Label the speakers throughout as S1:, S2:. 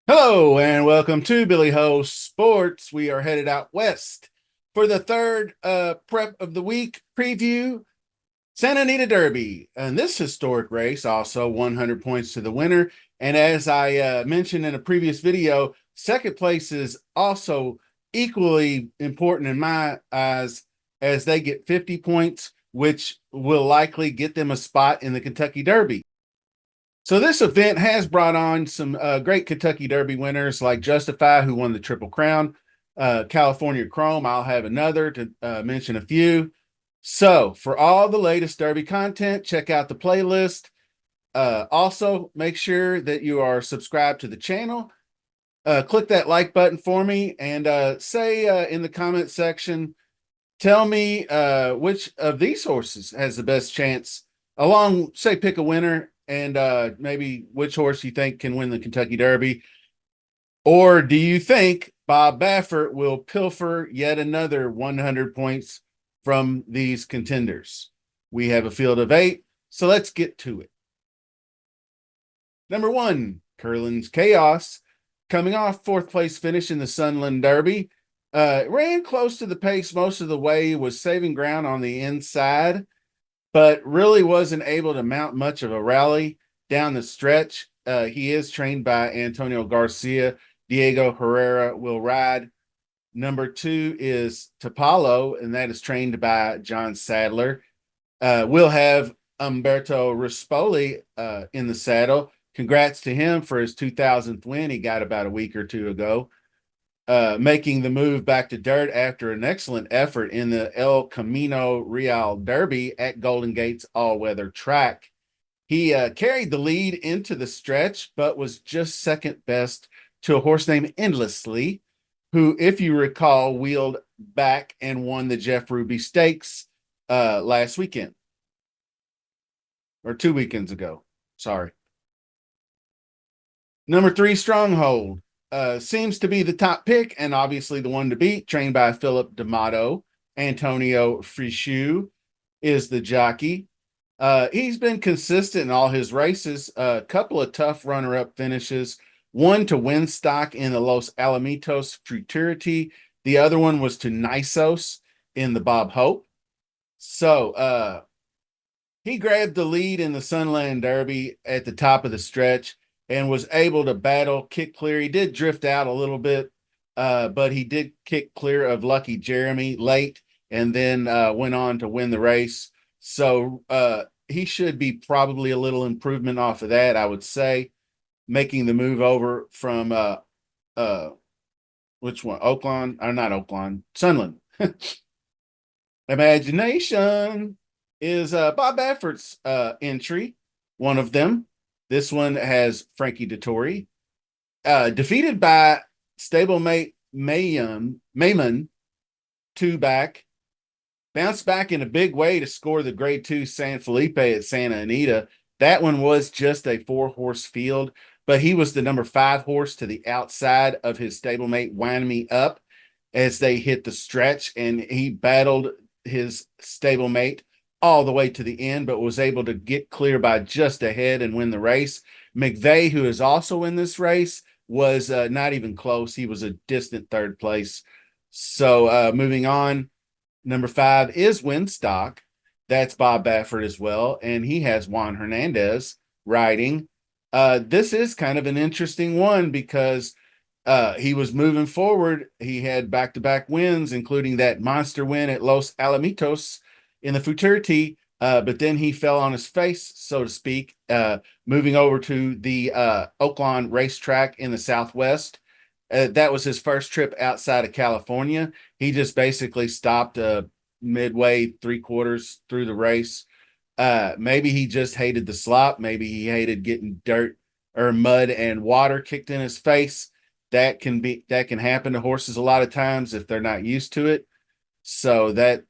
S1: Hello and welcome to Billy Ho Sports. We are headed out west for the third prep of the week preview, Santa Anita Derby. And this historic race also 100 points to the winner. And as I mentioned in a previous video, second place is also equally important in my eyes as they get 50 points, which will likely get them a spot in the Kentucky Derby. So this event has brought on some great Kentucky Derby winners like Justify, who won the Triple Crown, California Chrome. I'll have another to mention a few. So for all the latest Derby content, check out the playlist. Also, make sure that you are subscribed to the channel. Click that like button for me and say in the comment section, tell me which of these horses has the best chance along, say, pick a winner and maybe which horse you think can win the Kentucky Derby. Or do you think Bob Baffert will pilfer yet another 100 points from these contenders? We have a field of 8, so let's get to it. Number 1, Curlin's Chaos, coming off 4th place finish in the Sunland Derby. Ran close to the pace most of the way, was saving ground on the inside, but really wasn't able to mount much of a rally down the stretch. He is trained by Antonio Garcia. Diego Herrera will ride. Number 2 is Topalo, and that is trained by John Sadler. We'll have Umberto Rispoli in the saddle. Congrats to him for his 2000th win he got about a week or two ago. Making the move back to dirt after an excellent effort in the El Camino Real Derby at Golden Gate's all-weather track. He carried the lead into the stretch, but was just second best to a horse named Endlessly, who, if you recall, wheeled back and won the Jeff Ruby Stakes last weekend. Or 2 weekends ago. Sorry. Number 3, Stronghold. Seems to be the top pick and obviously the one to beat, trained by Philip D'Amato. Antonio Frischou is the jockey. He's been consistent in all his races, a couple of tough runner-up finishes, one to Winstock in the Los Alamitos Futurity. The other one was to Nisos in the Bob Hope. So he grabbed the lead in the Sunland Derby at the top of the stretch and was able to battle, kick clear. He did drift out a little bit, but he did kick clear of Lucky Jeremy late and then went on to win the race. So he should be probably a little improvement off of that, I would say, making the move over from which one? Oaklawn, or not Oaklawn, Sunland. Imagination is Bob Baffert's entry, one of them. This one has Frankie Dettori, defeated by stablemate Mayman, 2 back, bounced back in a big way to score the grade 2 San Felipe at Santa Anita. That one was just a 4-horse field, but he was the number 5 horse to the outside of his stablemate Wind Me Up as they hit the stretch, and he battled his stablemate all the way to the end, but was able to get clear by just ahead and win the race. McVeigh, who is also in this race, was not even close. He was a distant 3rd place. So moving on, number 5 is Winstock. That's Bob Baffert as well, and he has Juan Hernandez riding. This is kind of an interesting one because he was moving forward. He had back-to-back wins, including that monster win at Los Alamitos in the Futurity, but then he fell on his face, so to speak, moving over to the Oaklawn racetrack in the Southwest. That was his first trip outside of California. He just basically stopped midway, 3/4 through the race. Maybe he just hated the slop. Maybe he hated getting dirt or mud and water kicked in his face. That can happen to horses a lot of times if they're not used to it. So that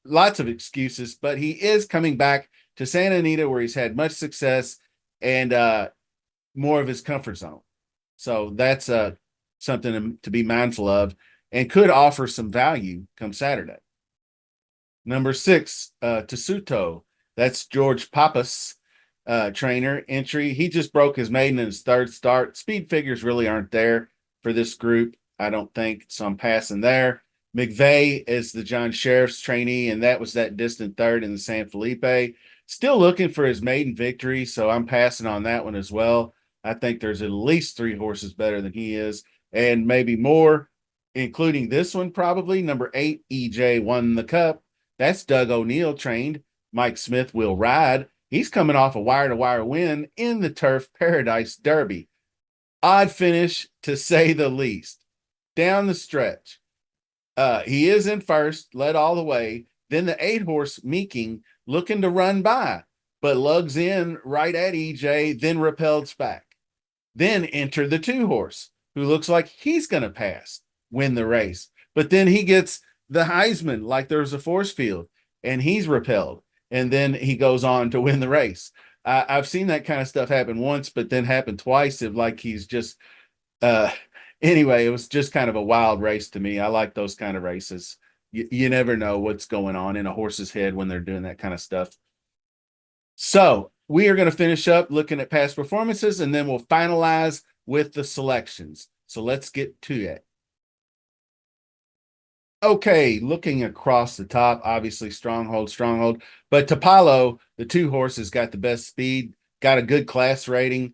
S1: lots of excuses, but he is coming back to Santa Anita where he's had much success and more of his comfort zone. So that's something to be mindful of and could offer some value come Saturday. Number 6, Tasuto. That's George Pappas, trainer entry. He just broke his maiden in his third start. Speed figures really aren't there for this group, I don't think. So I'm passing there. McVeigh is the John Sheriff's trainee, and that was that distant third in the San Felipe. Still looking for his maiden victory, so I'm passing on that one as well. I think there's at least 3 horses better than he is, and maybe more, including this one probably. Number 8, EJ won the Cup. That's Doug O'Neill trained. Mike Smith will ride. He's coming off a wire-to-wire win in the Turf Paradise Derby. Odd finish, to say the least. Down the stretch. He is in first, led all the way. Then the 8-horse Meeking looking to run by, but lugs in right at EJ, then repels back. Then enter the 2-horse, who looks like he's going to pass, win the race. But then he gets the Heisman like there's a force field, and he's repelled. And then he goes on to win the race. I've seen that kind of stuff happen once, but then happen twice. If like he's just anyway, it was just kind of a wild race to me. I like those kind of races. You never know what's going on in a horse's head when they're doing that kind of stuff. So we are going to finish up looking at past performances, and then we'll finalize with the selections. So let's get to it. Okay, looking across the top, obviously stronghold, but Tapalo, the 2-horse, has got the best speed, got a good class rating.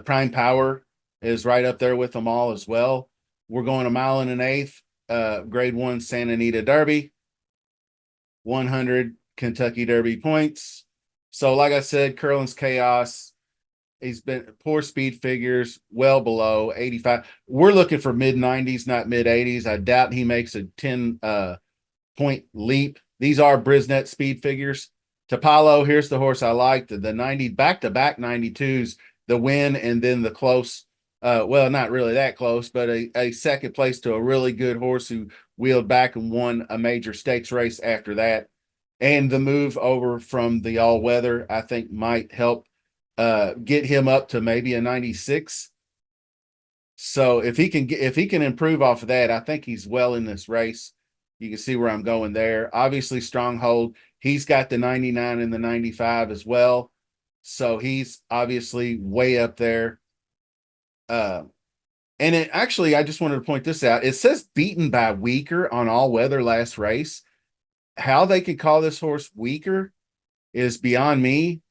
S1: Prime Power is right up there with them all as well. We're going 1 1/8, grade 1 Santa Anita Derby, 100 Kentucky Derby points. So like I said, Curlin's Chaos, he's been poor speed figures, well below 85. We're looking for mid 90s, not mid 80s. I doubt he makes a 10 point leap. These are Brisnet speed figures. Tapalo, here's the horse I liked. The 90 back-to-back 92s, the win, and then the close, well, not really that close, but a second place to a really good horse who wheeled back and won a major stakes race after that. And the move over from the all-weather, I think, might help get him up to maybe a 96. So if he can improve off of that, I think he's well in this race. You can see where I'm going there. Obviously, Stronghold, he's got the 99 and the 95 as well. So he's obviously way up there. And it actually, I just wanted to point this out. It says beaten by Weaker on all weather last race. How they could call this horse Weaker is beyond me.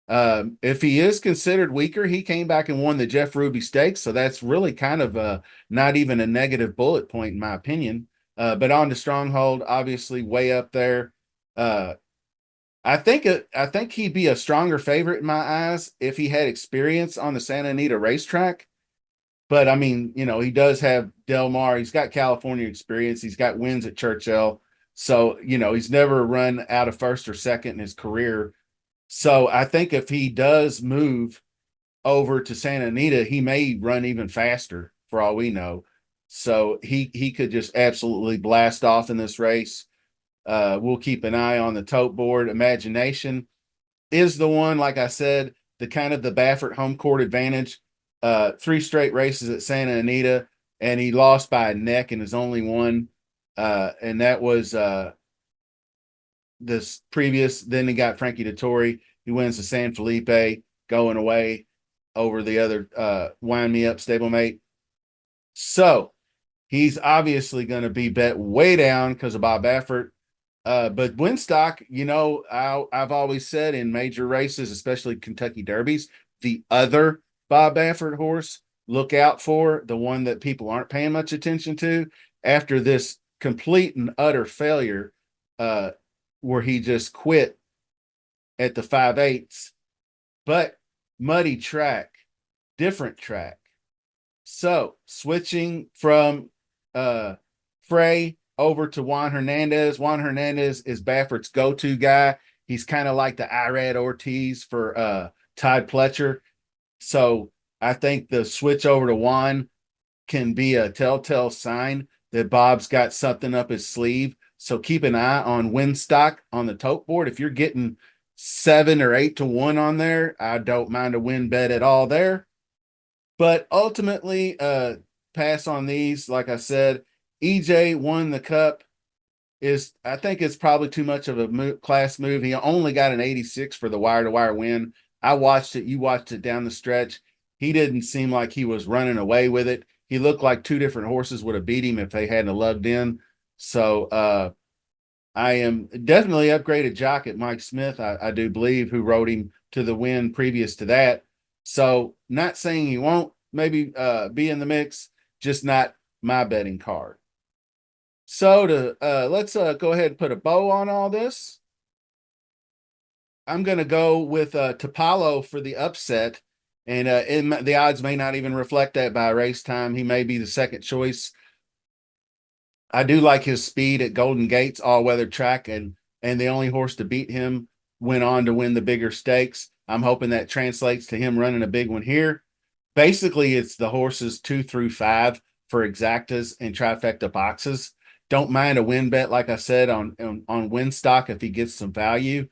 S1: If he is considered weaker, he came back and won the Jeff Ruby Stakes, so that's really kind of not even a negative bullet point in my opinion. But on to Stronghold, obviously way up there. I think he'd be a stronger favorite in my eyes if he had experience on the Santa Anita racetrack. But I mean, he does have Del Mar. He's got California experience. He's got wins at Churchill. So, he's never run out of first or second in his career. So I think if he does move over to Santa Anita, he may run even faster for all we know. So he could just absolutely blast off in this race. We'll keep an eye on the tote board. Imagination is the one, like I said, the kind of the Baffert home court advantage. 3 straight races at Santa Anita, and he lost by a neck in his only one. And that was this previous. Then he got Frankie Dettori. He wins the San Felipe, going away over the other Wind Me Up stablemate. So he's obviously going to be bet way down because of Bob Baffert. But Winstock, I've always said in major races, especially Kentucky Derbies, the other Bob Baffert horse, look out for, the one that people aren't paying much attention to after this complete and utter failure, where he just quit at the 5/8. But muddy track, different track. So switching from Frey over to Juan Hernandez. Juan Hernandez is Baffert's go-to guy. He's kind of like the Irad Ortiz for Todd Pletcher. So I think the switch over to Juan can be a telltale sign that Bob's got something up his sleeve. So keep an eye on Winstock on the tote board. If you're getting 7 or 8 to 1 on there, I don't mind a win bet at all there. But ultimately, pass on these. Like I said, EJ won the cup. I think it's probably too much of a class move. He only got an 86 for the wire to wire win. I watched it. You watched it down the stretch. He didn't seem like he was running away with it. He looked like two different horses would have beat him if they hadn't lugged in. So I am definitely upgraded jock at Mike Smith. I do believe, who rode him to the win previous to that. So not saying he won't maybe be in the mix, just not my betting card. So let's go ahead and put a bow on all this. I'm going to go with Topalo for the upset, and the odds may not even reflect that by race time. He may be the second choice. I do like his speed at Golden Gates all-weather track, and the only horse to beat him went on to win the bigger stakes. I'm hoping that translates to him running a big one here. Basically, it's the horses 2 through 5 for exactas and trifecta boxes. Don't mind a win bet, like I said, on win stock if he gets some value,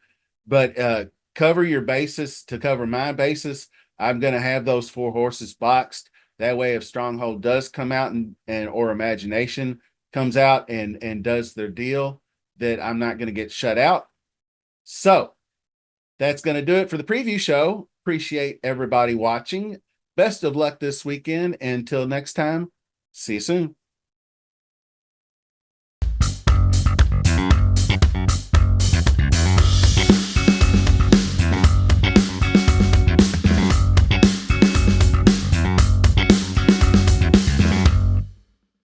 S1: but cover your basis to cover my basis. I'm going to have those 4 horses boxed. That way, if Stronghold does come out and or Imagination comes out and does their deal, that I'm not going to get shut out. So that's going to do it for the preview show. Appreciate everybody watching. Best of luck this weekend. Until next time, see you soon.